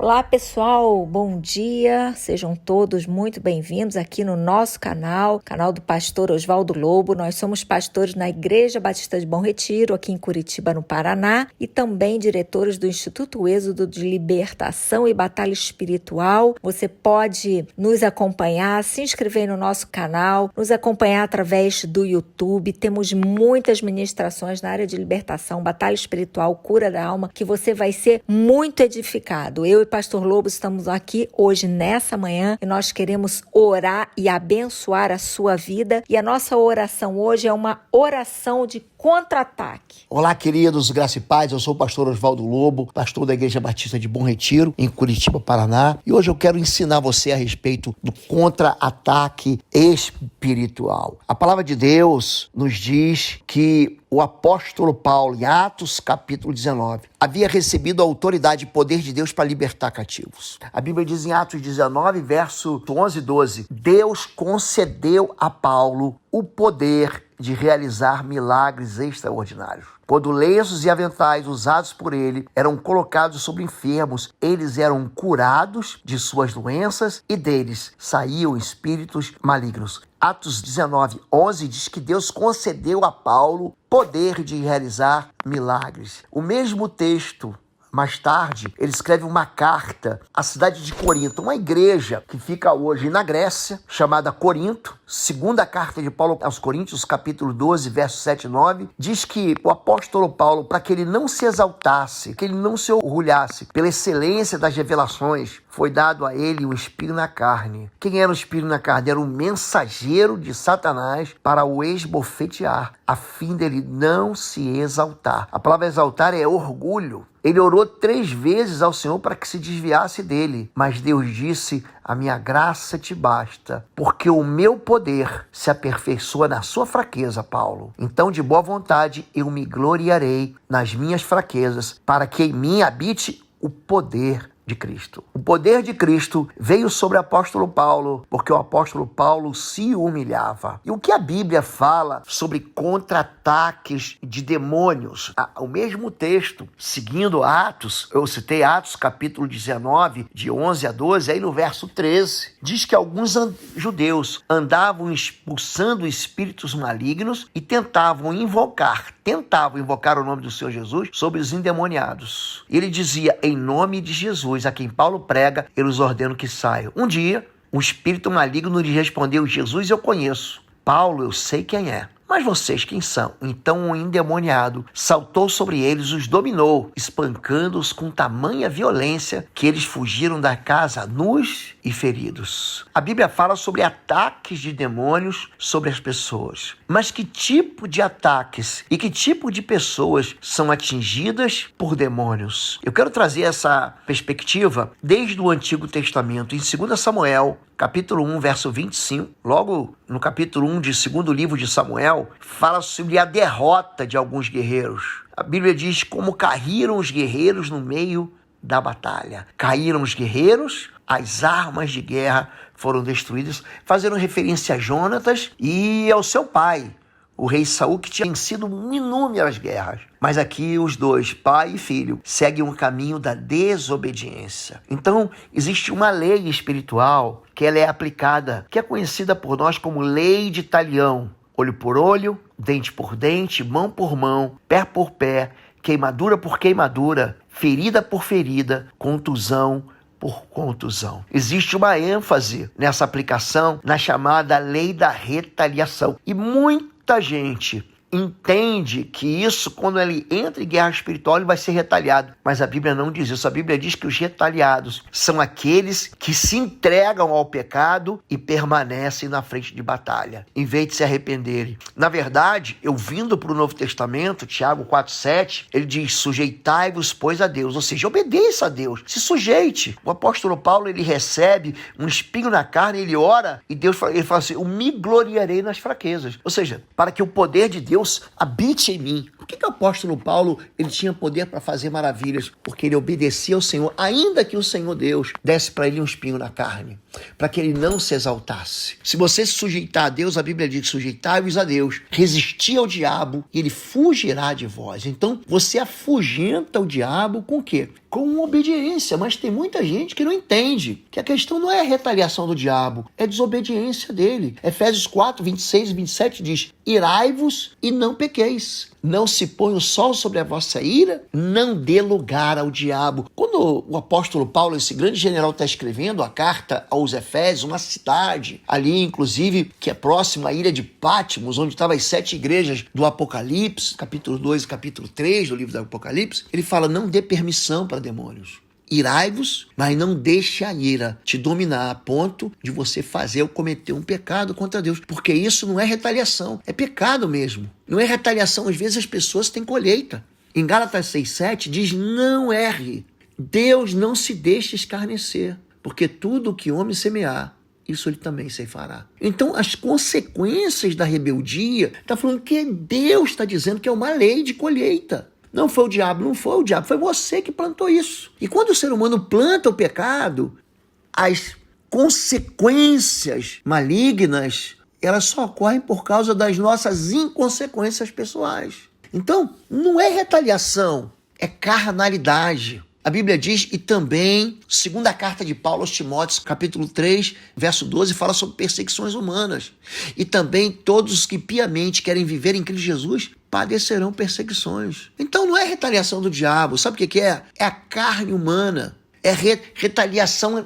Olá pessoal, bom dia, sejam todos muito bem-vindos aqui no nosso canal do pastor Oswaldo Lobo. Nós somos pastores na Igreja Batista de Bom Retiro, aqui em Curitiba, no Paraná, e também diretores do Instituto Êxodo de Libertação e Batalha Espiritual. Você pode nos acompanhar, se inscrever no nosso canal, nos acompanhar através do YouTube. Temos muitas ministrações na área de libertação, batalha espiritual, cura da alma, que você vai ser muito edificado. Eu e Pastor Lobo estamos aqui hoje, nessa manhã, e nós queremos orar e abençoar a sua vida. E a nossa oração hoje é uma oração de contra-ataque. Olá, queridos, graça e paz. Eu sou o pastor Oswaldo Lobo, pastor da Igreja Batista de Bom Retiro, em Curitiba, Paraná. E hoje eu quero ensinar você a respeito do contra-ataque espiritual. A palavra de Deus nos diz que o apóstolo Paulo, em Atos capítulo 19, havia recebido a autoridade e poder de Deus para libertar cativos. A Bíblia diz em Atos 19, verso 11 e 12, Deus concedeu a Paulo o poder de realizar milagres extraordinários. Quando lenços e aventais usados por ele eram colocados sobre enfermos, eles eram curados de suas doenças e deles saíam espíritos malignos. Atos 19, 11 diz que Deus concedeu a Paulo poder de realizar milagres. O mesmo texto, mais tarde, ele escreve uma carta à cidade de Corinto, uma igreja que fica hoje na Grécia, chamada Corinto. Segunda carta de Paulo aos Coríntios, capítulo 12, versos 7 e 9, diz que o apóstolo Paulo, para que ele não se exaltasse, que ele não se orgulhasse pela excelência das revelações, foi dado a ele um espinho na carne. Quem era o espinho na carne? Era um mensageiro de Satanás para o esbofetear, a fim dele não se exaltar. A palavra exaltar é orgulho. Ele orou 3 vezes ao Senhor para que se desviasse dele. Mas Deus disse, a minha graça te basta, porque o meu poder se aperfeiçoa na sua fraqueza, Paulo. Então, de boa vontade, eu me gloriarei nas minhas fraquezas, para que em mim habite o poder de Cristo. O poder de Cristo veio sobre o apóstolo Paulo, porque o apóstolo Paulo se humilhava. E o que a Bíblia fala sobre contra-ataques de demônios? O mesmo texto, seguindo Atos, eu citei Atos capítulo 19, de 11 a 12, aí no verso 13, diz que alguns judeus andavam expulsando espíritos malignos e tentavam invocar o nome do Senhor Jesus sobre os endemoniados. Ele dizia, em nome de Jesus, a quem Paulo prega, eu os ordeno que saiam. Um dia, um espírito maligno lhe respondeu, Jesus eu conheço, Paulo eu sei quem é. Mas vocês quem são? Então um endemoniado saltou sobre eles, os dominou, espancando-os com tamanha violência que eles fugiram da casa nus e feridos. A Bíblia fala sobre ataques de demônios sobre as pessoas. Mas que tipo de ataques e que tipo de pessoas são atingidas por demônios? Eu quero trazer essa perspectiva desde o Antigo Testamento, em 2 Samuel, capítulo 1, verso 25, logo no capítulo 1 de 2º livro de Samuel, fala sobre a derrota de alguns guerreiros. A Bíblia diz como caíram os guerreiros no meio da batalha. Caíram os guerreiros, as armas de guerra foram destruídas, fazendo referência a Jonatas e ao seu pai, o rei Saul, que tinha vencido inúmeras guerras. Mas aqui os dois, pai e filho, seguem um caminho da desobediência. Então, existe uma lei espiritual que ela é aplicada, que é conhecida por nós como lei de Talião. Olho por olho, dente por dente, mão por mão, pé por pé, queimadura por queimadura, ferida por ferida, contusão por contusão. Existe uma ênfase nessa aplicação na chamada lei da retaliação. E muita gente entende que isso, quando ele entra em guerra espiritual, ele vai ser retaliado. Mas a Bíblia não diz isso. A Bíblia diz que os retaliados são aqueles que se entregam ao pecado e permanecem na frente de batalha, em vez de se arrependerem. Na verdade, eu vindo para o Novo Testamento, Tiago 4,7, ele diz, sujeitai-vos, pois, a Deus. Ou seja, obedeça a Deus, se sujeite. O apóstolo Paulo, ele recebe um espinho na carne, ele ora, e Deus ele fala assim, eu me gloriarei nas fraquezas. Ou seja, para que o poder de Deus Deus habite em mim. Por que o apóstolo Paulo ele tinha poder para fazer maravilhas? Porque ele obedecia ao Senhor, ainda que o Senhor Deus desse para ele um espinho na carne, para que ele não se exaltasse. Se você se sujeitar a Deus, a Bíblia diz: sujeitai-vos a Deus, resistir ao diabo e ele fugirá de vós. Então você afugenta o diabo com o quê? Com obediência. Mas tem muita gente que não entende que a questão não é a retaliação do diabo, é a desobediência dele. Efésios 4, 26 e 27 diz: irai-vos e não pequeis. Não se põe o sol sobre a vossa ira, não dê lugar ao diabo. Quando o apóstolo Paulo, esse grande general, está escrevendo a carta aos Efésios, uma cidade ali, inclusive, que é próxima à ilha de Patmos, onde estavam as 7 igrejas do Apocalipse, capítulo 2 e capítulo 3 do livro do Apocalipse, ele fala: não dê permissão para demônios. Irai-vos, mas não deixe a ira te dominar a ponto de você fazer ou cometer um pecado contra Deus, porque isso não é retaliação, é pecado mesmo. Não é retaliação, às vezes as pessoas têm colheita. Em Gálatas 6,7 diz: não erre, Deus não se deixa escarnecer, porque tudo o que o homem semear, isso ele também ceifará. Então, as consequências da rebeldia, está falando que Deus está dizendo que é uma lei de colheita. Não foi o diabo, não foi o diabo, foi você que plantou isso. E quando o ser humano planta o pecado, as consequências malignas, elas só ocorrem por causa das nossas inconsequências pessoais. Então, não é retaliação, é carnalidade. A Bíblia diz, e também, segunda carta de Paulo aos Timóteos, capítulo 3, verso 12, fala sobre perseguições humanas. E também todos os que piamente querem viver em Cristo Jesus padecerão perseguições. Então não é retaliação do diabo, sabe o que é? É a carne humana. É retaliação,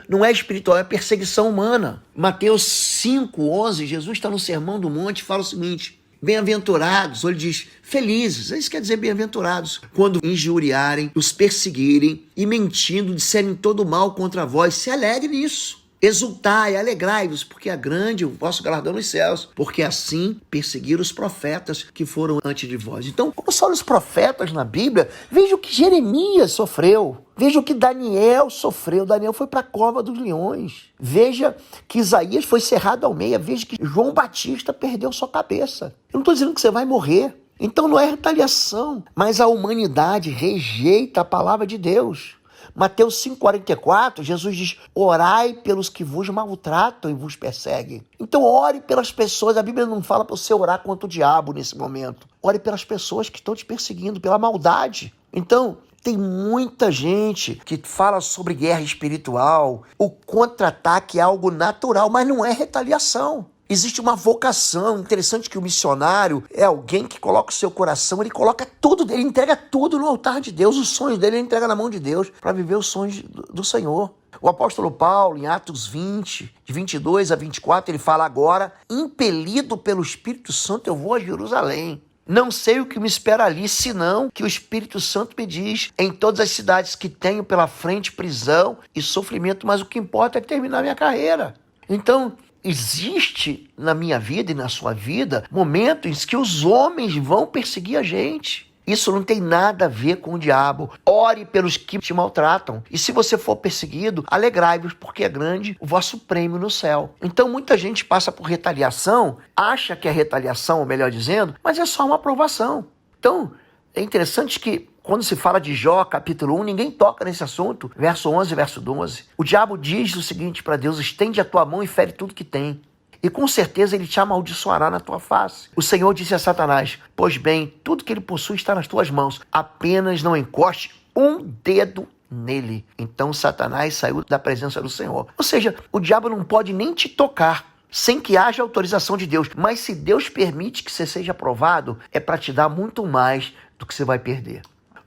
não é espiritual, é perseguição humana. Mateus 5:11, Jesus está no Sermão do Monte e fala o seguinte: bem-aventurados, ou ele diz felizes, isso quer dizer bem-aventurados, quando injuriarem, os perseguirem e mentindo disserem todo mal contra vós, se alegre nisso. Exultai, alegrai-vos, porque é grande o vosso galardão nos céus, porque assim perseguiram os profetas que foram antes de vós. Então, quando só os profetas na Bíblia, veja o que Jeremias sofreu, veja o que Daniel sofreu. Daniel foi para a cova dos leões. Veja que Isaías foi cerrado ao meio. Veja que João Batista perdeu sua cabeça. Eu não estou dizendo que você vai morrer. Então não é retaliação, mas a humanidade rejeita a palavra de Deus. Mateus 5,44, Jesus diz: orai pelos que vos maltratam e vos perseguem. Então ore pelas pessoas. A Bíblia não fala para você orar contra o diabo nesse momento. Ore pelas pessoas que estão te perseguindo, pela maldade. Então, tem muita gente que fala sobre guerra espiritual. O contra-ataque é algo natural, mas não é retaliação. Existe uma vocação. Interessante que o missionário é alguém que coloca o seu coração, ele coloca tudo, ele entrega tudo no altar de Deus. Os sonhos dele ele entrega na mão de Deus para viver os sonhos do Senhor. O apóstolo Paulo, em Atos 20, de 22 a 24, ele fala: agora, impelido pelo Espírito Santo, eu vou a Jerusalém. Não sei o que me espera ali, senão que o Espírito Santo me diz: em todas as cidades que tenho pela frente prisão e sofrimento, mas o que importa é terminar minha carreira. Então, existe na minha vida e na sua vida momentos em que os homens vão perseguir a gente. Isso não tem nada a ver com o diabo. Ore pelos que te maltratam. E se você for perseguido, alegrai-vos, porque é grande o vosso prêmio no céu. Então muita gente passa por retaliação, acha que é retaliação, ou melhor dizendo, mas é só uma aprovação. Então é interessante que quando se fala de Jó, capítulo 1, ninguém toca nesse assunto. Verso 11 e verso 12. O diabo diz o seguinte para Deus: estende a tua mão e fere tudo que tem. E com certeza ele te amaldiçoará na tua face. O Senhor disse a Satanás: pois bem, tudo que ele possui está nas tuas mãos. Apenas não encoste um dedo nele. Então Satanás saiu da presença do Senhor. Ou seja, o diabo não pode nem te tocar sem que haja autorização de Deus. Mas se Deus permite que você seja aprovado, é para te dar muito mais do que você vai perder.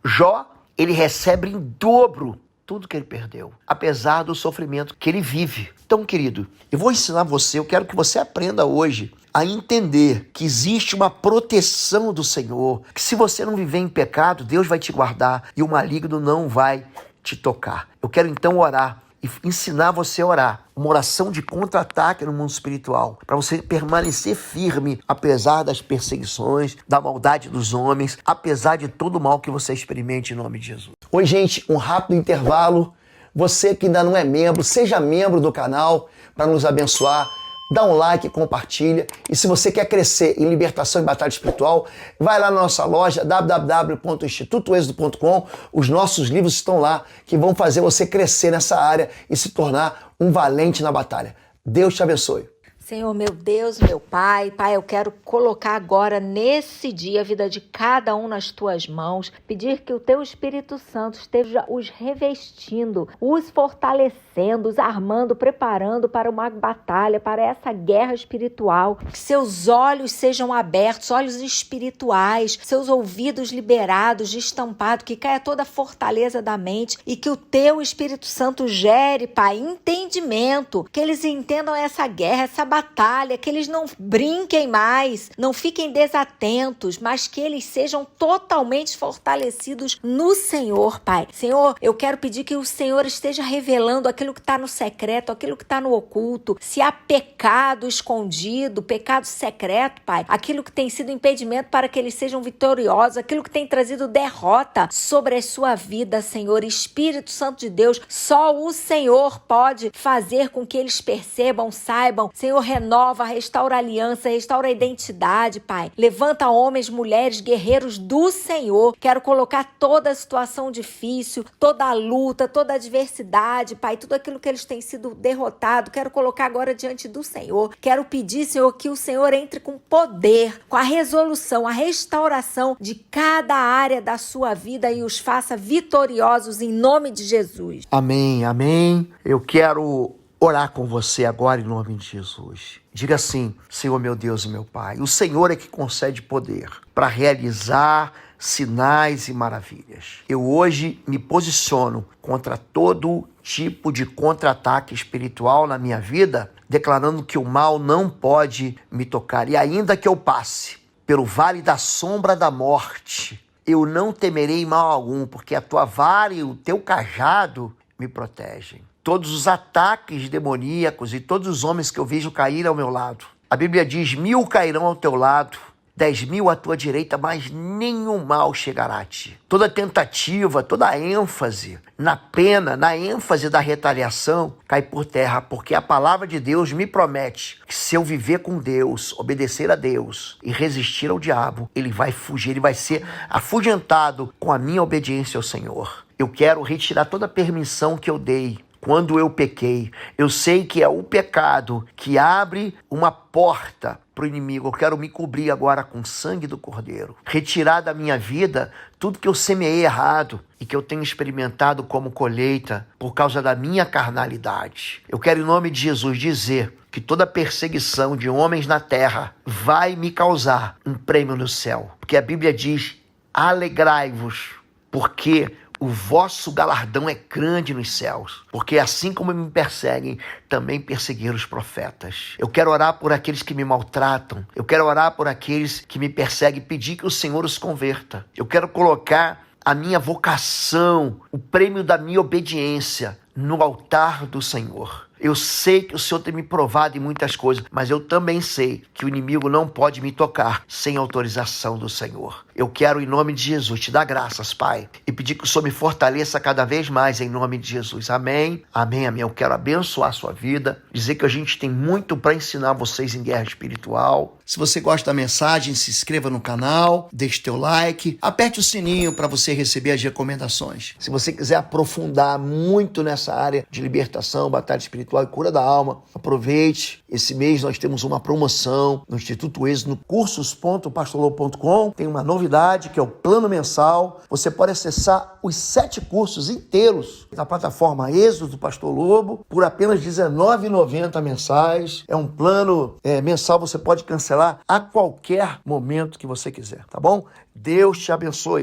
Jó, ele recebe em dobro tudo que ele perdeu, apesar do sofrimento que ele vive. Então, querido, eu vou ensinar você, eu quero que você aprenda hoje a entender que existe uma proteção do Senhor, que se você não viver em pecado, Deus vai te guardar e o maligno não vai te tocar. Eu quero então orar e ensinar você a orar, uma oração de contra-ataque no mundo espiritual, para você permanecer firme, apesar das perseguições, da maldade dos homens, apesar de todo o mal que você experimente em nome de Jesus. Oi, gente, um rápido intervalo. Você que ainda não é membro, seja membro do canal para nos abençoar dá um like, compartilha. E se você quer crescer em libertação e batalha espiritual, vai lá na nossa loja www.institutoexodo.com. Os nossos livros estão lá que vão fazer você crescer nessa área e se tornar um valente na batalha. Deus te abençoe. Senhor, meu Deus, meu Pai, eu quero colocar agora nesse dia a vida de cada um nas tuas mãos, pedir que o teu Espírito Santo esteja os revestindo, os fortalecendo, os armando, preparando para uma batalha, para essa guerra espiritual, que seus olhos sejam abertos, olhos espirituais, seus ouvidos liberados, destampados, que caia toda a fortaleza da mente e que o teu Espírito Santo gere, Pai, entendimento, que eles entendam essa guerra, essa batalha, que eles não brinquem mais, não fiquem desatentos, mas que eles sejam totalmente fortalecidos no Senhor, Pai. Senhor, eu quero pedir que o Senhor esteja revelando aquilo que está no secreto, aquilo que está no oculto, se há pecado escondido, pecado secreto, Pai, aquilo que tem sido impedimento para que eles sejam vitoriosos, aquilo que tem trazido derrota sobre a sua vida, Senhor. Espírito Santo de Deus, só o Senhor pode fazer com que eles percebam, saibam. Senhor, renova, restaura a aliança, restaura a identidade, Pai. Levanta homens, mulheres, guerreiros do Senhor. Quero colocar toda a situação difícil, toda a luta, toda a adversidade, Pai, tudo aquilo que eles têm sido derrotados, quero colocar agora diante do Senhor. Quero pedir, Senhor, que o Senhor entre com poder, com a resolução, a restauração de cada área da sua vida e os faça vitoriosos em nome de Jesus. Amém, amém. Eu quero orar com você agora em nome de Jesus. Diga assim: Senhor, meu Deus e meu Pai, o Senhor é que concede poder para realizar sinais e maravilhas. Eu hoje me posiciono contra todo tipo de contra-ataque espiritual na minha vida, declarando que o mal não pode me tocar. E ainda que eu passe pelo vale da sombra da morte, eu não temerei mal algum, porque a tua vara e o teu cajado me protegem. Todos os ataques demoníacos e todos os homens que eu vejo cair ao meu lado. A Bíblia diz: 1000 cairão ao teu lado, 10.000 à tua direita, mas nenhum mal chegará a ti. Toda tentativa, toda ênfase na pena, na ênfase da retaliação, cai por terra, porque a palavra de Deus me promete que se eu viver com Deus, obedecer a Deus e resistir ao diabo, ele vai fugir, ele vai ser afugentado com a minha obediência ao Senhor. Eu quero retirar toda a permissão que eu dei quando eu pequei. Eu sei que é o pecado que abre uma porta para o inimigo. Eu quero me cobrir agora com o sangue do Cordeiro. Retirar da minha vida tudo que eu semeei errado e que eu tenho experimentado como colheita por causa da minha carnalidade. Eu quero, em nome de Jesus, dizer que toda perseguição de homens na terra vai me causar um prêmio no céu. Porque a Bíblia diz: alegrai-vos, porque o vosso galardão é grande nos céus, porque assim como me perseguem, também perseguiram os profetas. Eu quero orar por aqueles que me maltratam. Eu quero orar por aqueles que me perseguem e pedir que o Senhor os converta. Eu quero colocar a minha vocação, o prêmio da minha obediência no altar do Senhor. Eu sei que o Senhor tem me provado em muitas coisas, mas eu também sei que o inimigo não pode me tocar sem autorização do Senhor. Eu quero, em nome de Jesus, te dar graças, Pai, e pedir que o Senhor me fortaleça cada vez mais em nome de Jesus. Amém, amém, amém. Eu quero abençoar a sua vida, dizer que a gente tem muito para ensinar vocês em guerra espiritual. Se você gosta da mensagem, se inscreva no canal, deixe teu like, aperte o sininho para você receber as recomendações. Se você quiser aprofundar muito nessa área de libertação, batalha espiritual e cura da alma, aproveite. Esse mês nós temos uma promoção no Instituto Êxodo, no cursos.pastorlobo.com. Tem uma novidade que é o plano mensal. Você pode acessar os 7 cursos inteiros da plataforma Êxodo do Pastor Lobo por apenas R$19,90 mensais. É um plano mensal, você pode cancelar a qualquer momento que você quiser, tá bom? Deus te abençoe.